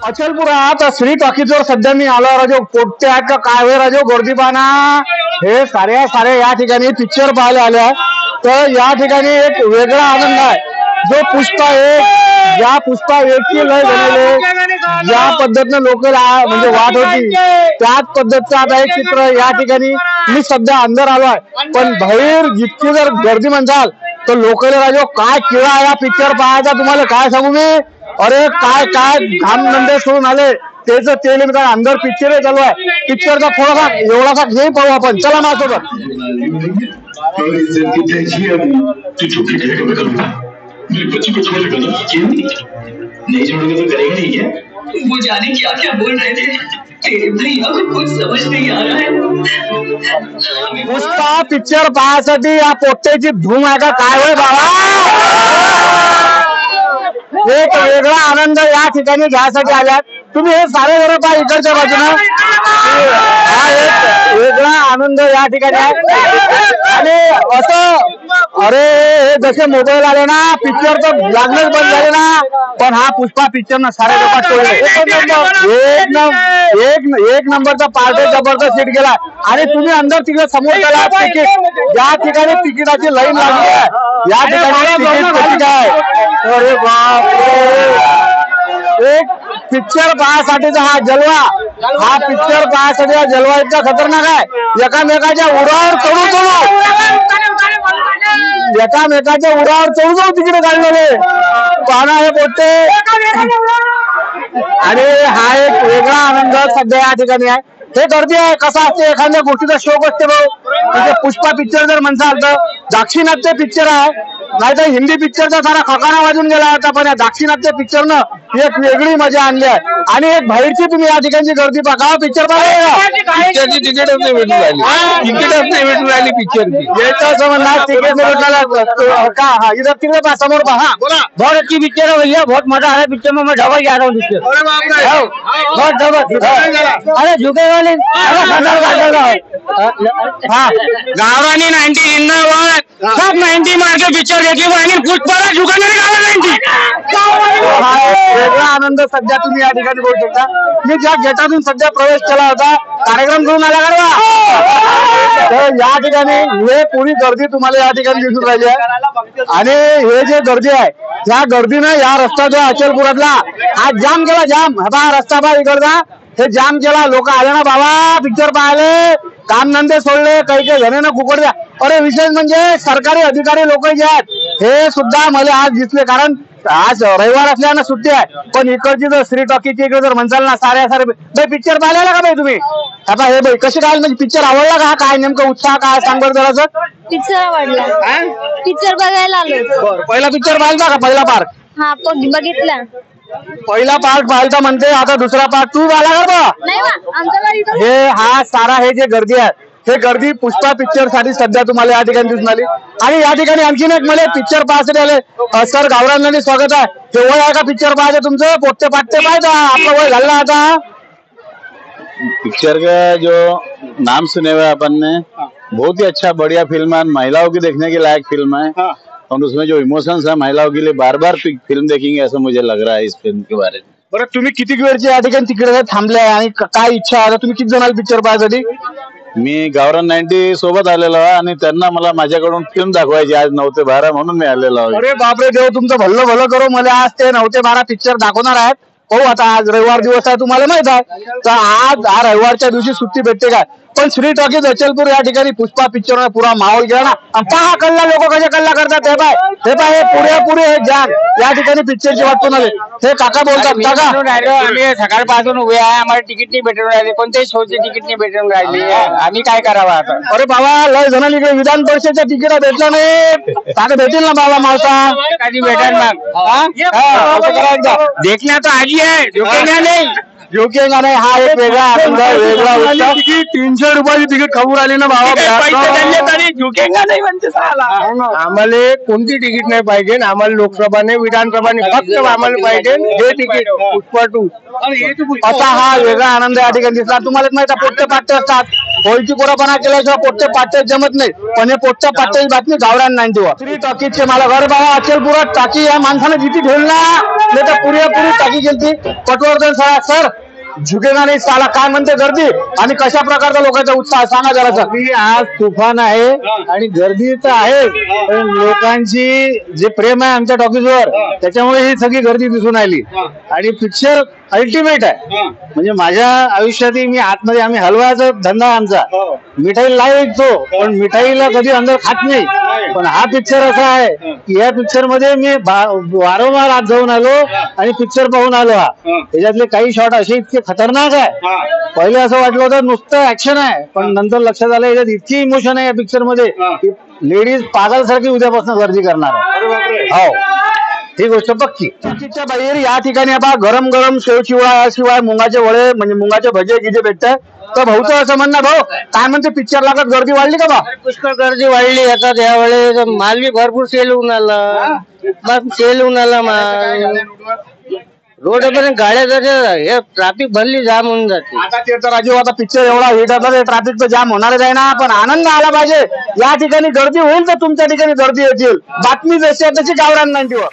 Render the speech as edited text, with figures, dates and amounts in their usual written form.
अचलपुरात श्री टॉकीजवर सध्या मी आलो राजो. पोट्टे आहेत का काय होय राजो, गर्दी पाहना. हे सारे या ठिकाणी पिक्चर पाहायला आले. तर या ठिकाणी एक वेगळा आनंद आहे. जो पुष्पा एक, ज्या पुष्पा एकची लय झालेले, ज्या पद्धतीने लोक म्हणजे वाट होती त्याच पद्धतीचं आता एक चित्र या ठिकाणी मी सध्या अंदर आलो आहे. पण बाहेर जितकी जर गर्दी म्हणसाल तर लोकले राजो काय किळा या पिक्चर पाहायचा तुम्हाला काय सांगू मी. अरे काय घाम नंदे सोडून आले त्याचं तेल अंदर पिक्चर चालू आहे. पिक्चरचा थोडासा एवढासा हे पाहू आपण. चला माझ्यासोबत. बच्ची को छोड़ेगा ना? क्यों नहीं छोड़ोगे तो करेगा नहीं क्या? वो जाने क्या क्या बोल रहे थे. तेरे भैया को कुछ समझ नहीं आ रहा है. पुष्पा पिक्चर पाहण्यासाठी या पोट्ट्याची धूम आहे का काय होय बाबा. एक वेगळा आनंद या ठिकाणी घ्यायसाठी आल्यात. तुम्ही हे सारे जरा पहा इकडच्या बाजूनं. हा एक वेगळा आनंद या ठिकाणी आहे. आणि असं अरे हे जसे मोबाईल आले ना पिक्चर तर लागणंच बंद झाले ना. पण हा पुष्पा पिक्चर ना सारे लोक एक नंबरचा पार्ट जबरदस्त सीट गेला. आणि तुम्ही अंदर तिकडे समोर गेला तिकीट या ठिकाणी तिकिटाची लाईन लागली आहे. या ठिकाणी तिकीट कशी काय. अरे बाप एक पिक्चर पाहण्यासाठीचा हा जलवा, हा पिक्चर पाहण्यासाठी हा जलवा इतका खतरनाक आहे. एकामेकाच्या उडावर चढू तिकडे काढलेले पाहणं हे पोट्टे. आणि हा एक वेगळा आनंद सध्या या ठिकाणी आहे. हे गर्दी आहे. कसा असते एखाद्या गोष्टीचा शोक असते भाऊ. म्हणजे पुष्पा पिक्चर जर म्हणसाल तर दाक्षिणात्य पिक्चर आहे. नाही तर हिंदी पिक्चरचा सारा खकाना वाजून गेला होता. पण या दाक्षिणात्य पिक्चरनं एक वेगळी मजा आणली आहे. आणि एक बाहेरची तुम्ही या ठिकाणची गर्दी बघा. पिक्चर पिक्चरची तिकीटच नाही भेटून राहिली. तिकीटच नाही भेटून राहिली पिक्चरची. याचं म्हणणार तिकीट का. हा इधर तिकडे पहा समोर पहा. बहुत अच्छी पिक्चर है भैया. बहुत मजा आ रहा है पिक्चर में. मैं ढबा जा रहा हूँ पिक्चर. बहुत ढबा. अरे झुके वाले हाँ गावरानी 90 जिंदाबाद. सब 90 मार के पिक्चर देखी आणि पुष्पाला झुकाने निघाला 90. वेगळा आनंद सध्या तुम्ही या ठिकाणी बघू शकता. मी ज्या गेटातून सध्या प्रवेश केला होता कार्यक्रम करून आला का. तर या ठिकाणी हे पुरी गर्दी तुम्हाला या ठिकाणी दिसून राहिली आहे. आणि हे जे गर्दी आहे या गर्दीनं या रस्ता जो अचलपुरातला हा जाम केला. जाम हा रस्ता पहा इकडचा. हे जाम केला. लोक आले ना बाबा पिक्चर पाहिले. काम धंदे सोडले. काही जणांना कुकड द्या. अरे विशेष म्हणजे सरकारी अधिकारी लोक जे आहेत हे सुद्धा मला आज दिसले. कारण आज रविवार असल्यानं सुट्टी आहे. पण इकडची जर श्री टॉकीची इकडे जर म्हणसाल ना सारे पिक्चर पाहिला का बाई तुम्ही. आता हे बाई कशी काय म्हणजे पिक्चर आवडला का. काय नेमकं उत्साह काय सांग बरं जरा. पिक्चर आवडला. पिक्चर बघायला आलो. पहिला पिक्चर पाहिला का. पहिला पार्ट हा बघितला. पहिला पार्ट पाहिला म्हणते. आता दुसरा पार्ट तू आला का. हे हा सारा हे जे गर्दी आहे हे गर्दी पुष्पा पिक्चर साठी सध्या तुम्हाला या ठिकाणी दिसून आली. आणि या ठिकाणी आणखीन एक मला पिक्चर पाहायसाठी आले. सर गावरांनी स्वागत आहे. हे वय आहे का पिक्चर पाहायचं तुमचं. पोट्टे पाट्टे पाहायचा आपलं वय झालं आता. पिक्चर का जो नाम सुने हुए अपन ने बहुत ही अच्छा बढ़िया फिल्म है. महिलाओं की देखने के लायक फिल्म है. और उसमें जो इमोशंस है महिलाओं के लिए बार बार फिल्म देखेंगे ऐसा मुझे लग रहा है इस फिल्म के बारे में. बरं तुम्ही किती वेळचे या ठिकाणी तिकडे थांबले आणि काय इच्छा आहे. तुम्ही किती जणांना पिक्चर पाहायसाठी. मी गावरान 90 सोबत आलेलो आहे आणि त्यांना मला माझ्याकडून फिल्म दाखवायची आज 9 ते 12 म्हणून मी आलेलो आहे. अरे बापरे देव तुमचं भल्लं भलं करो. मला आज ते 9 ते 12 पिक्चर दाखवणार आहेत. हो आता आज रविवार दिवस आहे तुम्हाला माहित आहे. तर आज हा रविवारच्या दिवशी सुट्टी भेटते काय. पण श्री टॉकीज अचलपूर या ठिकाणी पुष्पा पिक्चर पुरा माहोल गेला ना. पहा कल्ला लोक कसे कल्ला करतात. हे पाय पुरे हे जाग या ठिकाणी पिक्चरची वाटून आले. हे काका बोलतात. काका आम्ही सकाळपासून उभे आहे. आम्हाला तिकीट नाही भेटून राहिले. कोणत्याही शोचे तिकीट नाही भेटून राहिले. आम्ही काय करावं आता. अरे बाबा लय जणांनी इकडे विधान परिषदेच्या तिकीट भेटलं नाही. आता भेटेल ना बाबा मावसा. कधी भेटेल मग. देखना तो आजी आहे. झुकेगा नाही. झुकेगा नाही. हा एक वेगळा वेगळा 300 रुपयाची तिकीट खबर आली ना बाबा. झुकेगा नाही म्हणते. आम्हाला कोणती तिकीट नाही पाहिजे. आम्हाला लोकसभाने विधानसभाने फक्त आम्हाला पाहिजे हे तिकीट पुष्पा 2. असा हा वेगळा आनंद या ठिकाणी दिसला. तुम्हाला माहिती आहे पोट्टे पाट्टे असतात. होळीची कोरापणा केल्याशिवाय पोट्टे पाट्टे जमत नाही. पण हे पोट्ट्या पाट्ट्याची बातमी गावरान 90 श्री टॉकीजचे मला घर बाबा अचलपुरात टाकी या माणसाने जिथे ठेवला नाही तर पुरेपूर टाकी गेली पटवर्धन सर झुकेगा नाही साला काय म्हणते गर्दी आणि कशा प्रकारचा लोकांचा उत्साह सांगा जरा सर. आज तुफान आहे आणि गर्दी तर आहे पण लोकांची जे प्रेम आहे आमच्या टॉकीजवर त्याच्यामुळे ही सगळी गर्दी दिसून आली आणि पिक्चर अल्टिमेट आहे. म्हणजे माझ्या आयुष्यातही मी आतमध्ये आम्ही हलवाचा धंदा आमचा मिठाई लाईव्ह विकतो पण मिठाईला कधी अंदर खात नाही पण हा पिक्चर असा आहे की या पिक्चर मध्ये मी वारंवार आत जाऊन आलो आणि पिक्चर पाहून आलो. हा त्याच्यातले काही शॉट असे इतके खतरनाक आहे. पहिले असं वाटलं होतं नुसतं ऍक्शन आहे पण नंतर लक्षात आलं याच्यात इतकी इमोशन आहे या पिक्चर मध्ये की लेडीज पागलसारखी उद्यापासून गर्दी करणार आहे. हो ही गोष्ट पक्की. तिच्या बाहेर या ठिकाणी आता गरम गरम शिवाय मुंगाचे वडे म्हणजे मुंगाचे भजे गिजे भेटतात. तर भाऊचं असं म्हणणं भाऊ काय म्हणते पिक्चर लागत गर्दी वाढली का बा? पुष्कळ गर्दी वाढली आता त्यावेळेस माल बी भरपूर सेल होऊन आला माल रोडपर्यंत गाड्या जाते हे ट्रॅफिक भरली जाम होऊन जाते. आता ते तर राजीव आता पिक्चर एवढा हिट असला ट्रॅफिक तर जाम होणारच आहे ना पण आनंद आला पाहिजे. या ठिकाणी गर्दी होईल तर तुमच्या ठिकाणी गर्दी येतील. बातमी जशी आहे तशी गावरान 90वर.